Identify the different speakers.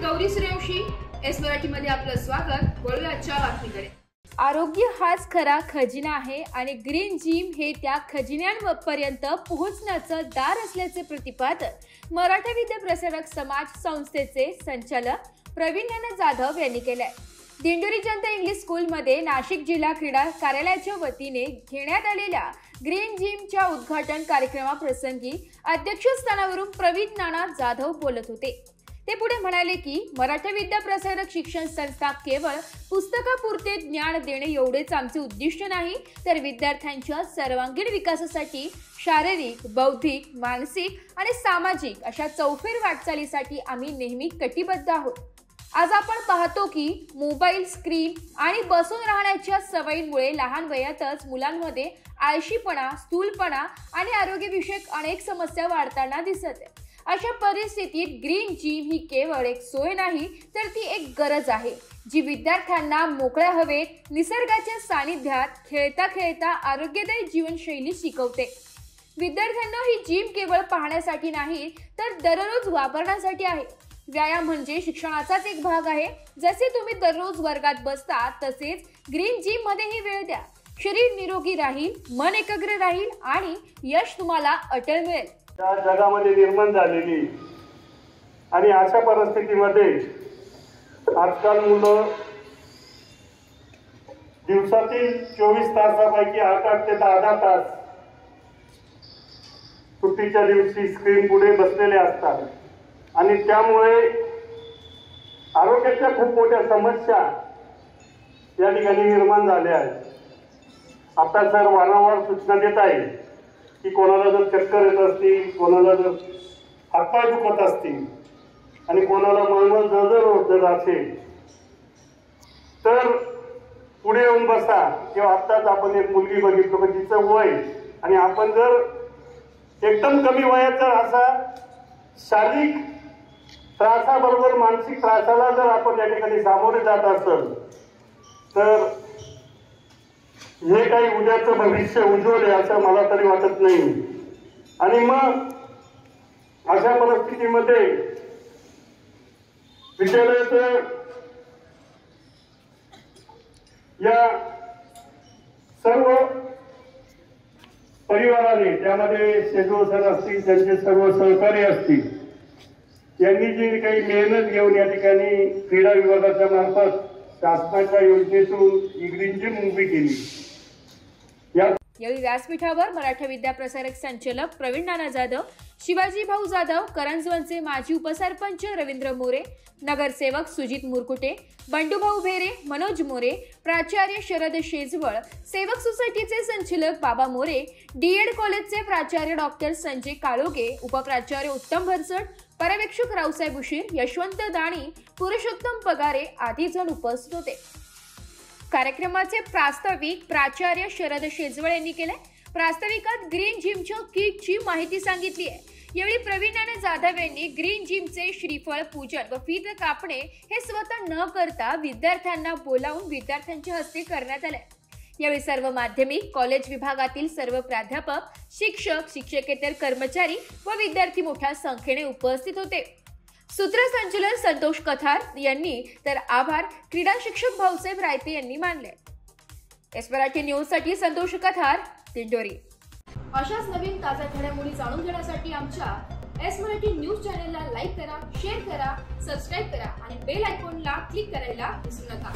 Speaker 1: Gauri Suryavanshi, S Marathi मध्ये आपलं स्वागत। वळूया आजच्या बातमीकडे।
Speaker 2: आरोग्य हाच खरा खजिना आहे आणि ग्रीन जिम हे त्या खजिन्यांपर्यंत पोहोचण्याचं दार असल्याचे प्रतिपादन मराठा विद्या प्रसारक समाज संस्थेचे संचालक प्रवीण जाधव यांनी केलंय। दिंडोरी जनता इंग्लिश स्कूलमध्ये नाशिक जिल्हा क्रीडा कार्यालयाच्या वतीने घेण्यात आलेल्या ग्रीन जिमच्या उद्घाटन कार्यक्रमाप्रसंगी अध्यक्षस्थानावरून प्रवीण जाधव बोलत होते। ते पुढे म्हणाले की मराठा विद्या प्रसारक शिक्षण संस्था केवळ पुस्तकापुरते ज्ञान देणे एवढेच आमचे उद्दिष्ट नाही, तर विद्यार्थ्यांच्या सर्वांगीण विकासासाठी शारीरिक, बौद्धिक, मानसिक आणि सामाजिक अशा चौफेर वाटचालीसाठी आम्ही नेहमी कटिबद्ध आहोत। आज आपण पाहतो की मोबाईल स्क्रीन आणि बसून राहण्याच्या सवयींमुळे लहान वयातच मुलांमध्ये आळशीपणा, स्थूलपणा आणि आरोग्यविषयक अनेक समस्या वाढताना दिसत आहे। अशा परिस्थितीत ग्रीन जिम ही केवळ एक सोय नाही, तर ती एक गरज आहे, जी विद्यार्थ्यांना मोकळ्या हवेत, निसर्गाच्या सानिध्यात खेळता खेळता आरोग्यदायी जीवनशैली शिकवते। विद्यार्थ्यांना ही जिम केवळ पाहण्यासाठी नाही, तर दररोज वापरण्यासाठी आहे। व्यायाम म्हणजे शिक्षणाचाच एक भाग आहे। जसे तुम्ही दररोज वर्गात बसता, तसेच ग्रीन जिम मध्येही वेळ द्या। शरीर निरोगी राहील, मन एकाग्र राहील आणि यश तुम्हाला अटल मिळेल।
Speaker 3: त्या जगामध्ये निर्माण झालेली आणि अशा परिस्थितीमध्ये आजकाल मुलं दिवसातील 24 तासापैकी 8 ते 10 तास सुट्टीच्या दिवशी स्क्रीन पुढे बसलेले असतात आणि त्यामुळे आरोग्याच्या खूप मोठ्या समस्या या ठिकाणी निर्माण झाल्या आहेत। आता सर वारंवार सूचना देत आहे की कोणाला जर चक्कर येत असतील, कोणाला जर हातपाय दुखत असतील आणि कोणाला मळमळ जळजळ होत असेल तर पुढे येऊन बसा। किंवा आत्ताच आपण एक मुलगी बघितलं की तिचं वय आणि आपण जर एकदम कमी वयात जर असा शारीरिक त्रासाबरोबर मानसिक त्रासाला जर आपण या ठिकाणी सामोरे जात असेल तर हे काही उद्याचं भविष्य उज्ज्वल आहे असं मला तरी वाटत नाही। आणि मग अशा परिस्थितीमध्ये विद्यालयाचं या सर्व परिवाराने, त्यामध्ये शेजो सर असतील, त्यांचे सर्व सहकारी असतील, यांनी जी काही मेहनत घेऊन या ठिकाणी क्रीडा विभागाच्या मार्फत शासनाच्या योजनेतून ग्रीन जिम उभी केली।
Speaker 2: यावेळी व्यासपीठावर मराठा विद्या प्रसारक संचालक प्रवीण जाधव, शिवाजी भाऊ जाधव, करंजवनचे माजी उपसरपंच रवींद्र मोरे, नगरसेवक सुजित मुरकुटे, बंडूभाऊ भेरे, मनोज मोरे, प्राचार्य शरद शेजवळ, सेवक सोसायटीचे संचालक बाबा मोरे, डीएड कॉलेजचे प्राचार्य डॉक्टर संजय काळोगे, उपप्राचार्य उत्तम भरसट, पर्यवेक्षक रावसाहेब उशीर, यशवंत दाणी, पुरुषोत्तम पगारे आदी जण उपस्थित होते। कार्यक्रमाचे प्रास्ताविक प्राचार्य शरद शेजवळ यांनी केले। प्रास्ताविकात ग्रीन जिमच्या किटची माहिती सांगितली आहे। यावेळी प्रवीण जाधव यांनी ग्रीन जिमचे श्रीफळ पूजन व फीत कापणे हे स्वतः न करता विद्यार्थ्यांना बोलावून विद्यार्थ्यांच्या हस्ते करण्यात आले। यावेळी सर्व माध्यमिक कॉलेज विभागातील सर्व प्राध्यापक, शिक्षक, शिक्षकेतर कर्मचारी व विद्यार्थी मोठ्या संख्येने उपस्थित होते। सूत्रसंचालन संतोष कथार यांनी तर आभार क्रीडा शिक्षक भाऊसाहेब रायते यांनी मानले। एस मराठी न्यूज साठी संतोष कथार, दिंडोरी।
Speaker 1: अशाच नवीन ताज्या घडामोडी जाणून घेण्यासाठी आमच्या एस मराठी न्यूज चॅनलला लाईक करा, शेअर करा, सबस्क्राईब करा आणि बेल आयकॉनला क्लिक करायला विसरू नका।